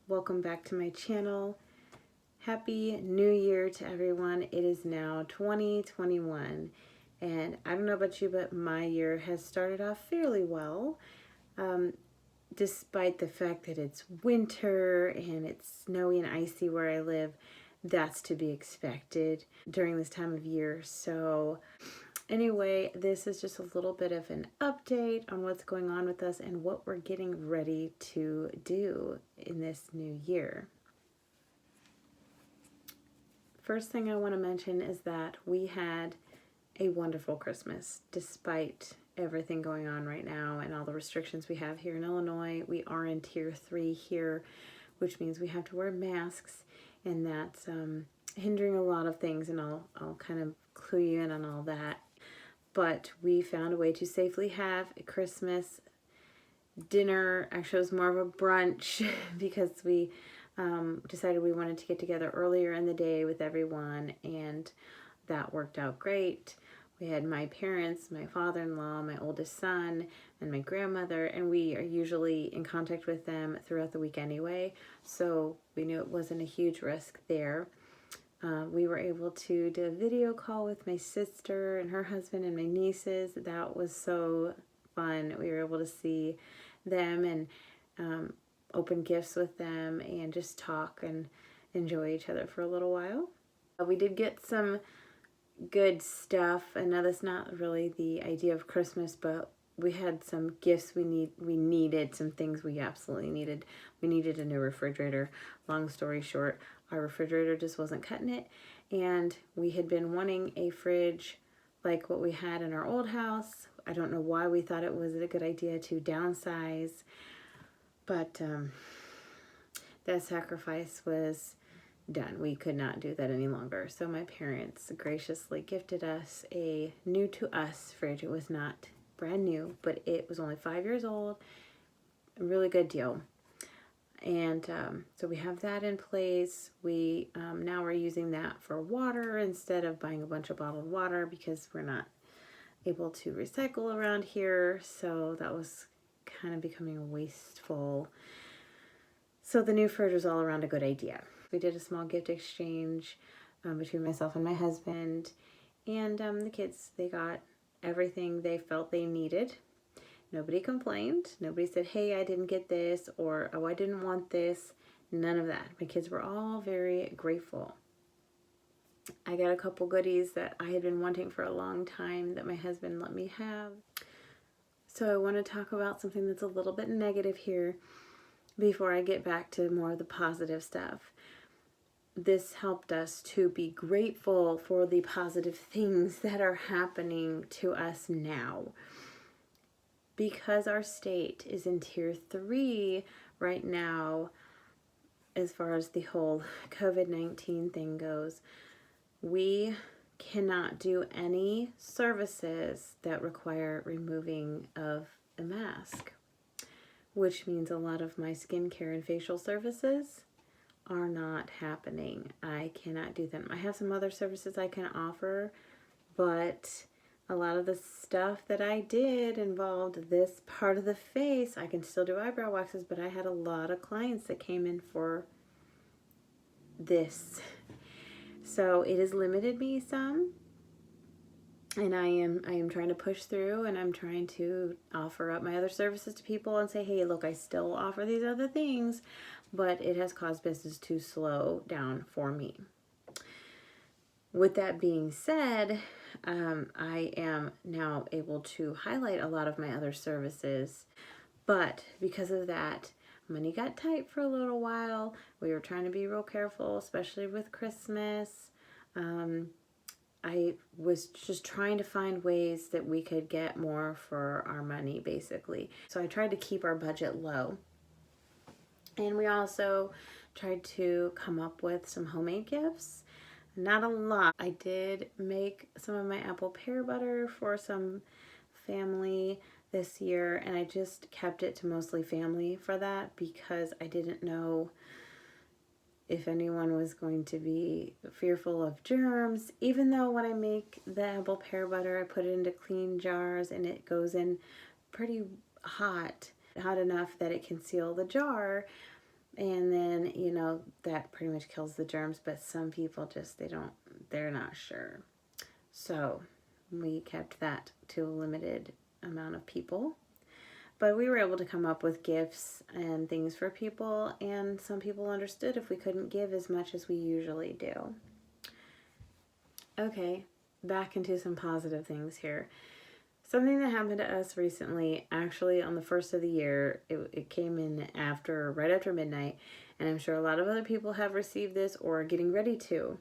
Welcome back to my channel. Happy New Year to everyone. It is now 2021 and I don't know about you, but my year has started off fairly well. Despite the fact that it's winter and it's snowy and icy where I live, that's to be expected during this time of year. So anyway, this is just a little bit of an update on what's going on with us and what we're getting ready to do in this new year. First thing I want to mention is that we had a wonderful Christmas despite everything going on right now and all the restrictions we have here in Illinois. We are in tier 3 here, which means we have to wear masks, and that's hindering a lot of things, and I'll kind of clue you in on all that. But we found a way to safely have a Christmas dinner. Actually, it was more of a brunch because we decided we wanted to get together earlier in the day with everyone, and that worked out great. We had my parents, my father-in-law, my oldest son, and my grandmother, and we are usually in contact with them throughout the week anyway, so we knew it wasn't a huge risk there. We were able to do a video call with my sister and her husband and my nieces. That was so fun. We were able to see them and open gifts with them and just talk and enjoy each other for a little while. We did get some good stuff. I know that's not really the idea of Christmas, but we had some gifts we needed, some things we absolutely needed. We needed a new refrigerator. Long story short, our refrigerator just wasn't cutting it, and we had been wanting a fridge like what we had in our old house. I don't know why we thought it was a good idea to downsize, but that sacrifice was done. We could not do that any longer. So my parents graciously gifted us a new to us fridge. It was not brand new, but it was only 5 years old. A really good deal. And so we have that in place. We now we're using that for water instead of buying a bunch of bottled water because we're not able to recycle around here. So that was kind of becoming wasteful. So the new fridge was all around a good idea. We did a small gift exchange between myself and my husband, and the kids, they got everything they felt they needed. Nobody complained. Nobody said, hey, I didn't get this, or oh, I didn't want this. None of that. My kids were all very grateful. I got a couple goodies that I had been wanting for a long time that my husband let me have. So I want to talk about something that's a little bit negative here before I get back to more of the positive stuff. This helped us to be grateful for the positive things that are happening to us now. Because our state is in tier 3 right now, as far as the whole COVID-19 thing goes, we cannot do any services that require removing of a mask, which means a lot of my skincare and facial services are not happening. I cannot do them. I have some other services I can offer, but a lot of the stuff that I did involved this part of the face. I can still do eyebrow waxes, but I had a lot of clients that came in for this. So it has limited me some, and I am trying to push through, and I'm trying to offer up my other services to people and say, hey, look, I still offer these other things, but it has caused business to slow down for me. With that being said, I am now able to highlight a lot of my other services, but because of that, money got tight for a little while. We were trying to be real careful, especially with Christmas. I was just trying to find ways that we could get more for our money, basically. So I tried to keep our budget low. And we also tried to come up with some homemade gifts. Not a lot. I did make some of my apple pear butter for some family this year, and I just kept it to mostly family for that because I didn't know if anyone was going to be fearful of germs. Even though when I make the apple pear butter, I put it into clean jars and it goes in pretty hot enough that it can seal the jar. And then, you know, that pretty much kills the germs, but some people just, they're not sure. So we kept that to a limited amount of people. But we were able to come up with gifts and things for people, and some people understood if we couldn't give as much as we usually do. Okay, back into some positive things here. Something that happened to us recently, actually on the first of the year, it came in right after midnight, and I'm sure a lot of other people have received this or are getting ready to.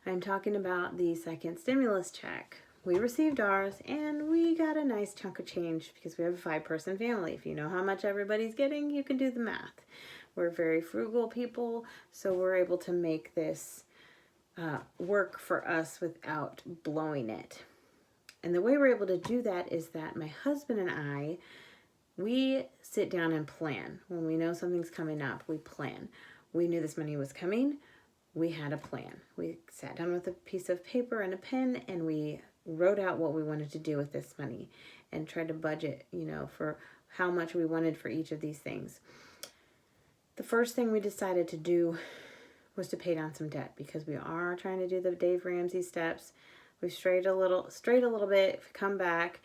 I'm talking about the second stimulus check. We received ours, and we got a nice chunk of change because we have a 5-person family. If you know how much everybody's getting, you can do the math. We're very frugal people, so we're able to make this work for us without blowing it. And the way we're able to do that is that my husband and I, we sit down and plan. When we know something's coming up, we plan. We knew this money was coming. We had a plan. We sat down with a piece of paper and a pen, and we wrote out what we wanted to do with this money and tried to budget, you know, for how much we wanted for each of these things. The first thing we decided to do was to pay down some debt because we are trying to do the Dave Ramsey steps. We've strayed a little bit, come back.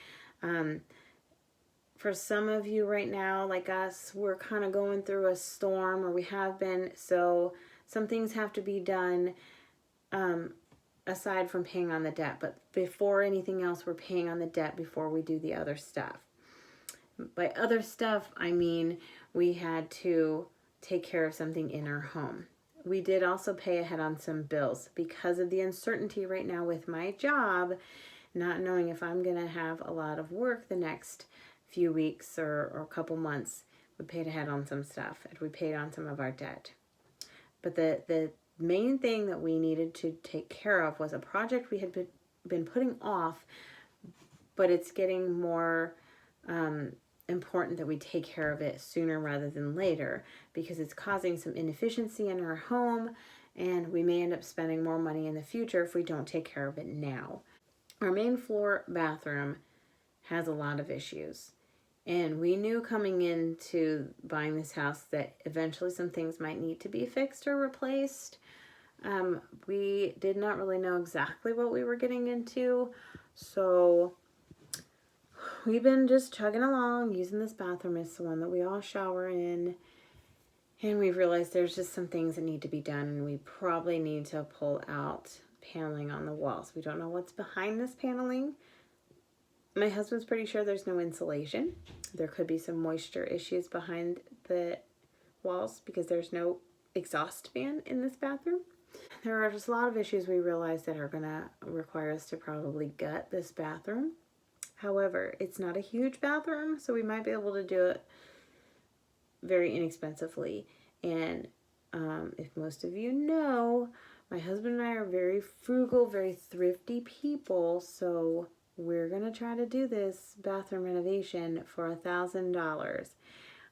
For some of you right now, like us, we're kind of going through a storm, or we have been, so some things have to be done aside from paying on the debt. But before anything else, we're paying on the debt before we do the other stuff. By other stuff, I mean we had to take care of something in our home. We did also pay ahead on some bills because of the uncertainty right now with my job, not knowing if I'm going to have a lot of work the next few weeks or a couple months. We paid ahead on some stuff, and we paid on some of our debt. But the main thing that we needed to take care of was a project we had been putting off, but it's getting more important that we take care of it sooner rather than later because it's causing some inefficiency in our home, and we may end up spending more money in the future if we don't take care of it now. Our main floor bathroom has a lot of issues, and we knew coming into buying this house that eventually some things might need to be fixed or replaced. We did not really know exactly what we were getting into, so we've been just chugging along, using this bathroom. It's the one that we all shower in. And we've realized there's just some things that need to be done, and we probably need to pull out paneling on the walls. We don't know what's behind this paneling. My husband's pretty sure there's no insulation. There could be some moisture issues behind the walls because there's no exhaust fan in this bathroom. There are just a lot of issues we realize that are going to require us to probably gut this bathroom. However, it's not a huge bathroom, so we might be able to do it very inexpensively. And if most of you know, my husband and I are very frugal, very thrifty people, so we're going to try to do this bathroom renovation for $1,000.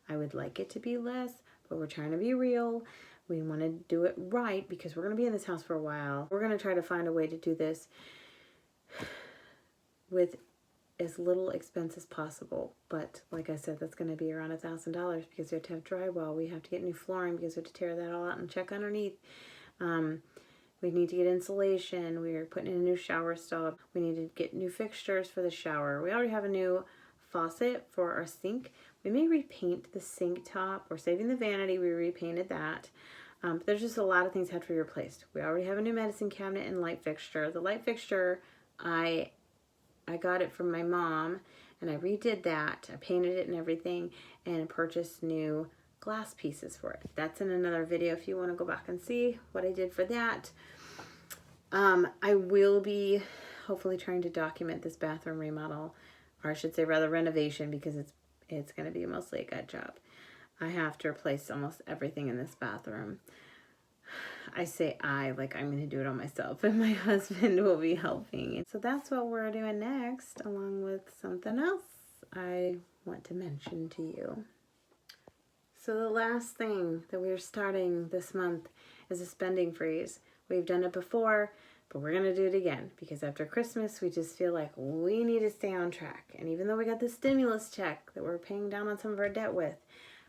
I would like it to be less, but we're trying to be real. We want to do it right because we're going to be in this house for a while. We're going to try to find a way to do this with as little expense as possible. But like I said, that's going to be around $1,000 because we have to have drywall. We have to get new flooring because we have to tear that all out and check underneath. We need to get insulation. We're putting in a new shower stall. We need to get new fixtures for the shower. We already have a new faucet for our sink. We may repaint the sink top. We're saving the vanity. We repainted that. But there's just a lot of things that have to be replaced. We already have a new medicine cabinet and light fixture. The light fixture, I got it from my mom, and I redid that. I painted it and everything, and purchased new glass pieces for it. That's in another video if you want to go back and see what I did for that. I will be hopefully trying to document this bathroom remodel, or I should say rather renovation, because it's going to be mostly a gut job. I have to replace almost everything in this bathroom. I say like I'm going to do it all myself, and my husband will be helping. So that's what we're doing next, along with something else I want to mention to you. So the last thing that we're starting this month is a spending freeze. We've done it before, but we're going to do it again because after Christmas, we just feel like we need to stay on track. And even though we got the stimulus check that we're paying down on some of our debt with,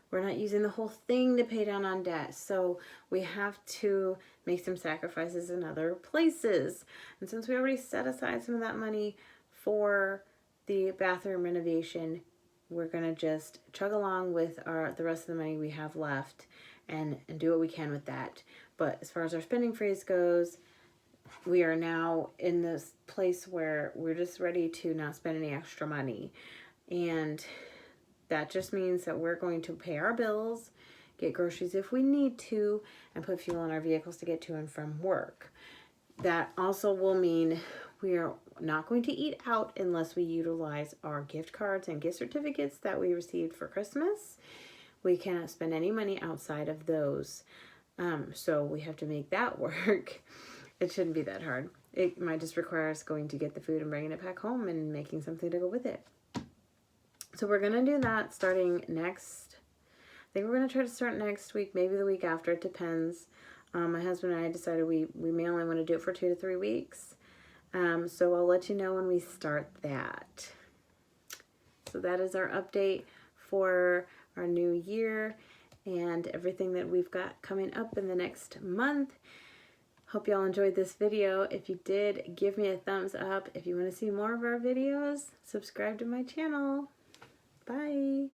We're not using the whole thing to pay down on debt. So we have to make some sacrifices in other places. And since we already set aside some of that money for the bathroom renovation, we're going to just chug along with the rest of the money we have left and do what we can with that. But as far as our spending freeze goes, we are now in this place where we're just ready to not spend any extra money. And that just means that we're going to pay our bills, get groceries if we need to, and put fuel in our vehicles to get to and from work. That also will mean we are not going to eat out unless we utilize our gift cards and gift certificates that we received for Christmas. We cannot spend any money outside of those. So we have to make that work. It shouldn't be that hard. It might just require us going to get the food and bringing it back home and making something to go with it. So we're going to do that starting next. I think we're going to try to start next week, maybe the week after. It depends. My husband and I decided we may only want to do it for 2 to 3 weeks. So I'll let you know when we start that. So that is our update for our new year and everything that we've got coming up in the next month. Hope y'all enjoyed this video. If you did, give me a thumbs up. If you want to see more of our videos, subscribe to my channel. Bye.